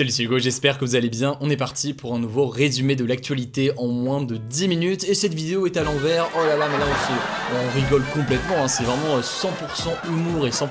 Salut, c'est Hugo, j'espère que vous allez bien. On est parti pour un nouveau résumé de l'actualité en moins de 10 minutes. Et cette vidéo est à l'envers. Oh là là, mais là on rigole complètement. Hein. C'est vraiment 100% humour et 100%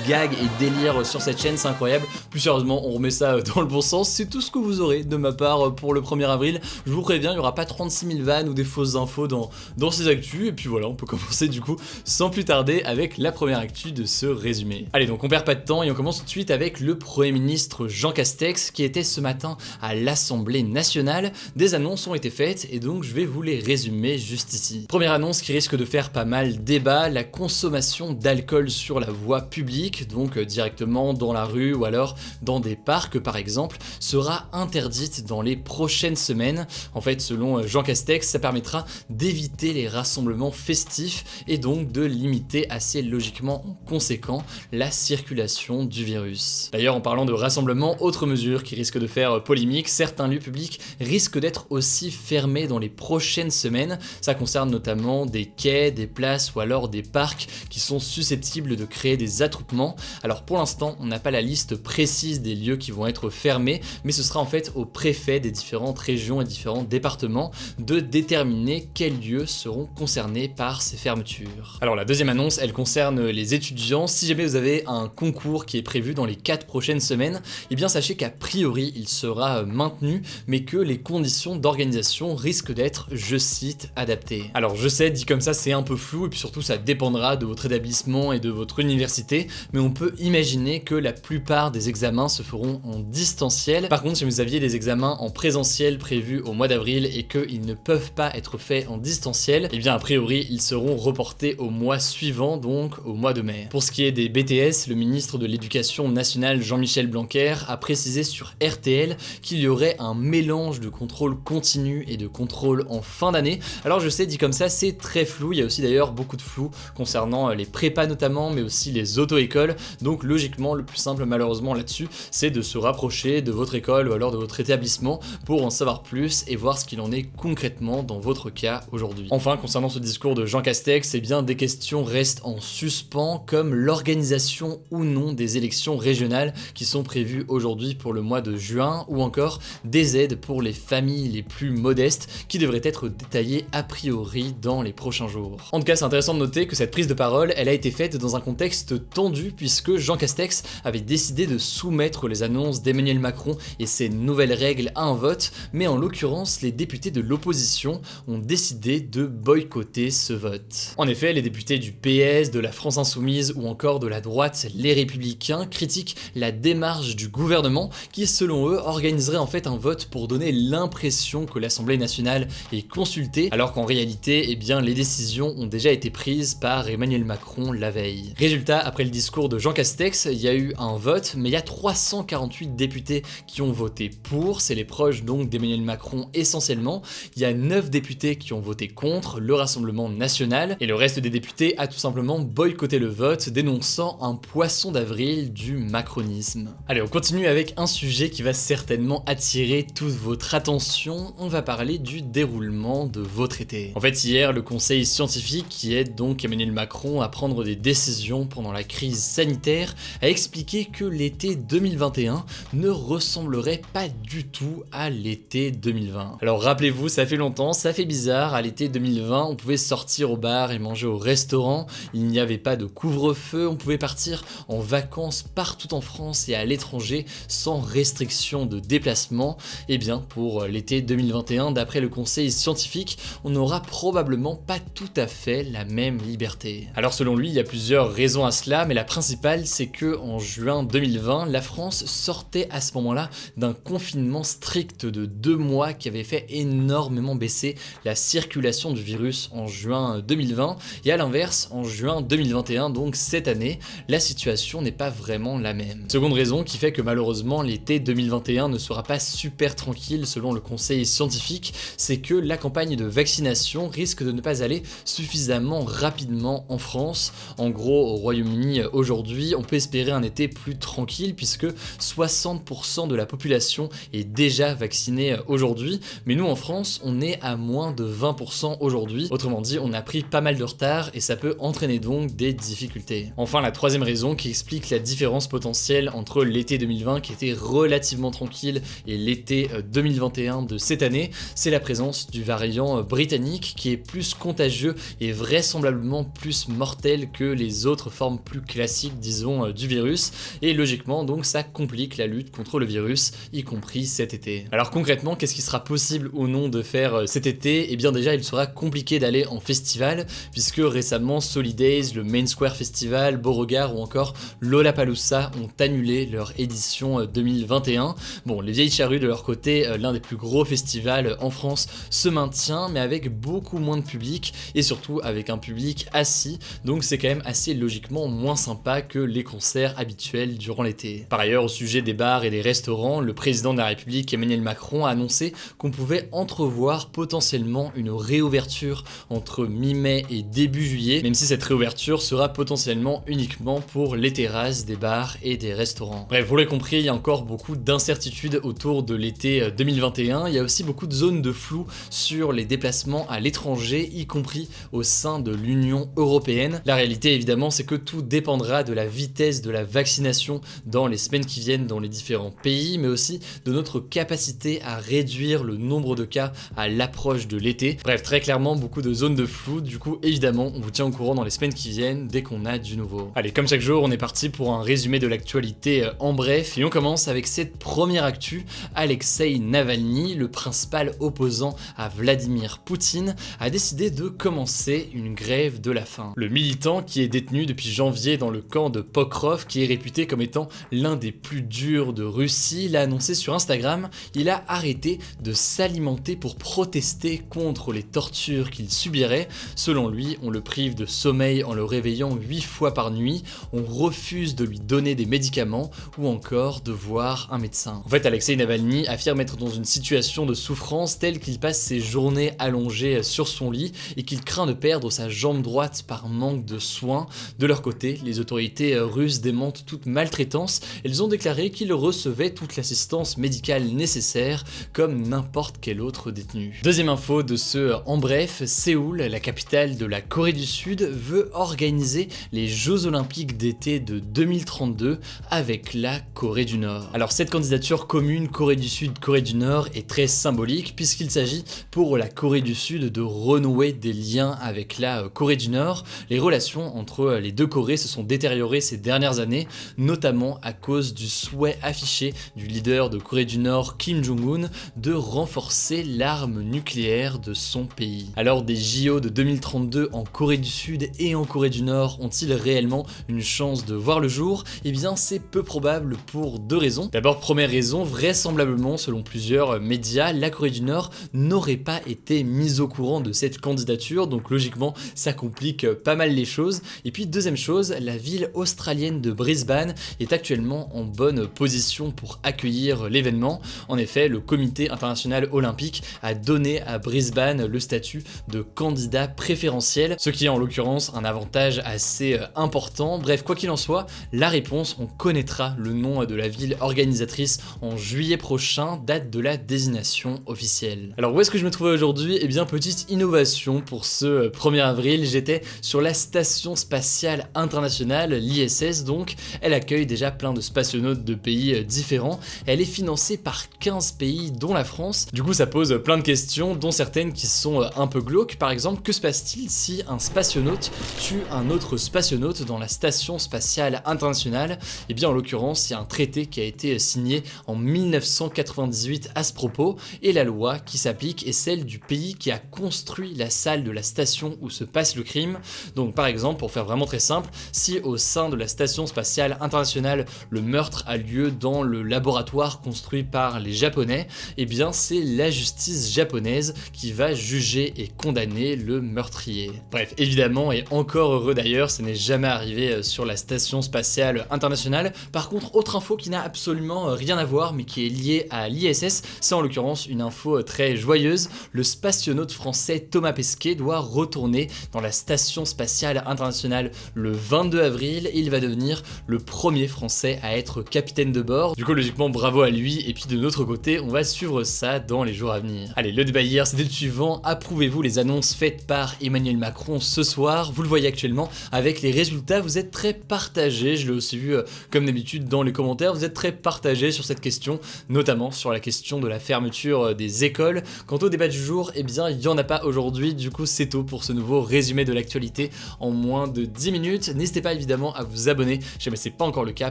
gag et délire sur cette chaîne. C'est incroyable. Plus sérieusement, on remet ça dans le bon sens. C'est tout ce que vous aurez de ma part pour le 1er avril. Je vous préviens, il n'y aura pas 36 000 vannes ou des fausses infos dans ces actus. Et puis voilà, on peut commencer du coup sans plus tarder avec la première actu de ce résumé. Allez, donc on perd pas de temps et on commence tout de suite avec le Premier ministre Jean Castex qui était ce matin à l'Assemblée nationale. Des annonces ont été faites et donc je vais vous les résumer juste ici. Première annonce qui risque de faire pas mal débat, la consommation d'alcool sur la voie publique, donc directement dans la rue ou alors dans des parcs par exemple, sera interdite dans les prochaines semaines. En fait, selon Jean Castex, ça permettra d'éviter les rassemblements festifs et donc de limiter assez logiquement en conséquent la circulation du virus. D'ailleurs, en parlant de rassemblements, autre mesure qui risque de faire polémique, certains lieux publics risquent d'être aussi fermés dans les prochaines semaines. Ça concerne notamment des quais, des places ou alors des parcs qui sont susceptibles de créer des attroupements. Alors pour l'instant, on n'a pas la liste précise des lieux qui vont être fermés, mais ce sera en fait au préfet des différentes régions et différents départements de déterminer quels lieux seront concernés par ces fermetures. Alors la deuxième annonce, elle concerne les étudiants. Si jamais vous avez un concours qui est prévu dans les 4 prochaines semaines, eh bien sachez qu'a priori il sera maintenu, mais que les conditions d'organisation risquent d'être, je cite, adaptées. Alors je sais, dit comme ça c'est un peu flou et puis surtout ça dépendra de votre établissement et de votre université, mais on peut imaginer que la plupart des examens se feront en distanciel. Par contre, si vous aviez des examens en présentiel prévus au mois d'avril et qu'ils ne peuvent pas être faits en distanciel, eh bien a priori ils seront reportés au mois suivant, donc au mois de mai. Pour ce qui est des BTS, le ministre de l'Éducation nationale Jean-Michel Blanquer a précisé sur RTL qu'il y aurait un mélange de contrôle continu et de contrôle en fin d'année. Alors je sais, dit comme ça, c'est très flou. Il y a aussi d'ailleurs beaucoup de flou concernant les prépas notamment, mais aussi les auto-écoles. Donc logiquement, le plus simple malheureusement là-dessus, c'est de se rapprocher de votre école ou alors de votre établissement pour en savoir plus et voir ce qu'il en est concrètement dans votre cas aujourd'hui. Enfin, concernant ce discours de Jean Castex, eh bien des questions restent en suspens, comme l'organisation ou non des élections régionales qui sont prévues aujourd'hui pour le mois de juin, ou encore des aides pour les familles les plus modestes qui devraient être détaillées a priori dans les prochains jours. En tout cas, c'est intéressant de noter que cette prise de parole, elle a été faite dans un contexte tendu puisque Jean Castex avait décidé de soumettre les annonces d'Emmanuel Macron et ses nouvelles règles à un vote, mais en l'occurrence, les députés de l'opposition ont décidé de boycotter ce vote. En effet, les députés du PS, de la France Insoumise ou encore de la droite, les Républicains, critiquent la démarche du gouvernement qui, selon eux, organiserait en fait un vote pour donner l'impression que l'Assemblée nationale est consultée, alors qu'en réalité, eh bien, les décisions ont déjà été prises par Emmanuel Macron la veille. Résultat, après le discours de Jean Castex, il y a eu un vote, mais il y a 348 députés qui ont voté pour, c'est les proches donc d'Emmanuel Macron essentiellement. Il y a 9 députés qui ont voté contre, le Rassemblement national, et le reste des députés a tout simplement boycotté le vote, dénonçant un poisson d'avril du macronisme. Allez, on continue avec un sujet qui va certainement attirer toute votre attention. On va parler du déroulement de votre été. En fait, hier, le conseil scientifique qui aide donc Emmanuel Macron à prendre des décisions pendant la crise sanitaire a expliqué que l'été 2021 ne ressemblerait pas du tout à l'été 2020. Alors rappelez-vous, ça fait longtemps, ça fait bizarre, à l'été 2020, on pouvait sortir au bar et manger au restaurant, il n'y avait pas de couvre-feu, on pouvait partir en vacances partout en France et à l'étranger sans restriction de déplacement. Et bien pour l'été 2021, d'après le conseil scientifique, on n'aura probablement pas tout à fait la même liberté. Alors selon lui, il y a plusieurs raisons à cela, mais la principale c'est que en juin 2020, la France sortait à ce moment-là d'un confinement strict de 2 mois qui avait fait énormément baisser la circulation du virus en juin 2020, et à l'inverse, en juin 2021, donc cette année, la situation n'est pas vraiment la même. Seconde raison qui fait que malheureusement l'été 2021 ne sera pas super tranquille selon le conseil scientifique, c'est que la campagne de vaccination risque de ne pas aller suffisamment rapidement en France. En gros, au Royaume-Uni aujourd'hui, on peut espérer un été plus tranquille puisque 60% de la population est déjà vaccinée aujourd'hui, mais nous en France, on est à moins de 20% aujourd'hui. Autrement dit, on a pris pas mal de retard et ça peut entraîner donc des difficultés. Enfin, la troisième raison qui explique la différence potentielle entre l'été 2020 qui était été relativement tranquille et l'été 2021 de cette année, c'est la présence du variant britannique qui est plus contagieux et vraisemblablement plus mortel que les autres formes plus classiques, disons, du virus, et logiquement donc ça complique la lutte contre le virus, y compris cet été. Alors concrètement, qu'est-ce qui sera possible ou non de faire cet été? Eh bien déjà, il sera compliqué d'aller en festival, puisque récemment Solidays, le Main Square Festival, Beauregard ou encore Lollapalooza ont annulé leur édition 2021. Bon, les Vieilles Charrues de leur côté, l'un des plus gros festivals en France, se maintient, mais avec beaucoup moins de public, et surtout avec un public assis, donc c'est quand même assez logiquement moins sympa que les concerts habituels durant l'été. Par ailleurs, au sujet des bars et des restaurants, le président de la République Emmanuel Macron a annoncé qu'on pouvait entrevoir potentiellement une réouverture entre mi-mai et début juillet, même si cette réouverture sera potentiellement uniquement pour les terrasses des bars et des restaurants. Bref, vous l'avez compris, il y a encore beaucoup d'incertitudes autour de l'été 2021, il y a aussi beaucoup de zones de flou sur les déplacements à l'étranger, y compris au sein de l'Union européenne. La réalité évidemment, c'est que tout dépendra de la vitesse de la vaccination dans les semaines qui viennent dans les différents pays, mais aussi de notre capacité à réduire le nombre de cas à l'approche de l'été. Bref, très clairement, beaucoup de zones de flou, du coup évidemment, on vous tient au courant dans les semaines qui viennent dès qu'on a du nouveau. Allez, comme chaque jour, on est parti pour un résumé de l'actualité en bref, et on commence avec cette première actu. Alexei Navalny, le principal opposant à Vladimir Poutine, a décidé de commencer une grève de la faim. Le militant, qui est détenu depuis janvier dans le camp de Pokrov, qui est réputé comme étant l'un des plus durs de Russie, l'a annoncé sur Instagram. Il a arrêté de s'alimenter pour protester contre les tortures qu'il subirait. Selon lui, on le prive de sommeil en le réveillant 8 fois par nuit, on refuse de lui donner des médicaments ou encore de voir un médecin. En fait, Alexei Navalny affirme être dans une situation de souffrance telle qu'il passe ses journées allongé sur son lit et qu'il craint de perdre sa jambe droite par manque de soins. De leur côté, les autorités russes démentent toute maltraitance. Elles ont déclaré qu'il recevait toute l'assistance médicale nécessaire comme n'importe quel autre détenu. Deuxième info de ce en bref, Séoul, la capitale de la Corée du Sud, veut organiser les Jeux Olympiques d'été de 2032 avec la Corée du Nord. Alors cette candidature commune Corée du Sud, Corée du Nord est très symbolique puisqu'il s'agit pour la Corée du Sud de renouer des liens avec la Corée du Nord. Les relations entre les deux Corées se sont détériorées ces dernières années, notamment à cause du souhait affiché du leader de Corée du Nord Kim Jong-un de renforcer l'arme nucléaire de son pays. Alors des JO de 2032 en Corée du Sud et en Corée du Nord ont-ils réellement une chance de voir le jour? Eh bien c'est peu probable pour deux raisons. D'abord, première raison, vraisemblablement selon plusieurs médias, la Corée du Nord n'aurait pas été mise au courant de cette candidature, donc logiquement ça complique pas mal les choses. Et puis deuxième chose, la ville australienne de Brisbane est actuellement en bonne position pour accueillir l'événement. En effet, le comité international olympique a donné à Brisbane le statut de candidat préférentiel, ce qui est en l'occurrence un avantage assez important. Bref, quoi qu'il en soit, la réponse, on connaîtra le nom de la ville organisatrice en juillet prochain, date de la désignation officielle. Alors où est-ce que je me trouvais aujourd'hui? Eh bien petite innovation pour ce 1er avril, j'étais sur la station spatiale internationale, l'ISS donc. Elle accueille déjà plein de spationautes de pays différents, elle est financée par 15 pays dont la France. Du coup ça pose plein de questions, dont certaines qui sont un peu glauques. Par exemple, que se passe-t-il si un spationaute tue un autre spationaute dans la station spatiale internationale? Eh bien en l'occurrence, il y a un traité qui a été signé en 1998 à ce propos, et la loi qui s'applique est celle du pays qui a construit la salle de la station où se passe le crime. Donc par exemple, pour faire vraiment très simple, si au sein de la station spatiale internationale, le meurtre a lieu dans le laboratoire construit par les Japonais, eh bien c'est la justice japonaise qui va juger et condamner le meurtrier. Bref, évidemment, et encore heureux d'ailleurs, ça n'est jamais arrivé sur la station spatiale internationale. Par contre, autre info qui n'a absolument rien à voir, mais qui est liée à l'ISS, c'est en l'occurrence une info très joyeuse. Le spationaute français Thomas Pesquet doit retourner dans la station spatiale internationale le 22 avril. Il va devenir le premier français à être capitaine de bord. Du coup, logiquement, bravo à lui. Et puis de notre côté, on va suivre ça dans les jours à venir. Allez, le débat hier, c'était le suivant. Approuvez-vous les annonces faites par Emmanuel Macron ce soir? Vous le voyez actuellement avec les résultats, vous êtes très partagés. Je l'ai aussi vu comme d'habitude dans les commentaires. Vous êtes êtes très partagés sur cette question, notamment sur la question de la fermeture des écoles. Quant au débat du jour, eh bien il n'y en a pas aujourd'hui, du coup c'est tôt pour ce nouveau résumé de l'actualité en moins de 10 minutes. N'hésitez pas évidemment à vous abonner si jamais c'est pas encore le cas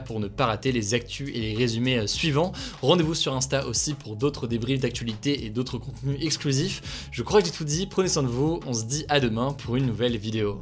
pour ne pas rater les actus et les résumés suivants. Rendez-vous sur Insta aussi pour d'autres débriefs d'actualité et d'autres contenus exclusifs. Je crois que j'ai tout dit, prenez soin de vous, on se dit à demain pour une nouvelle vidéo.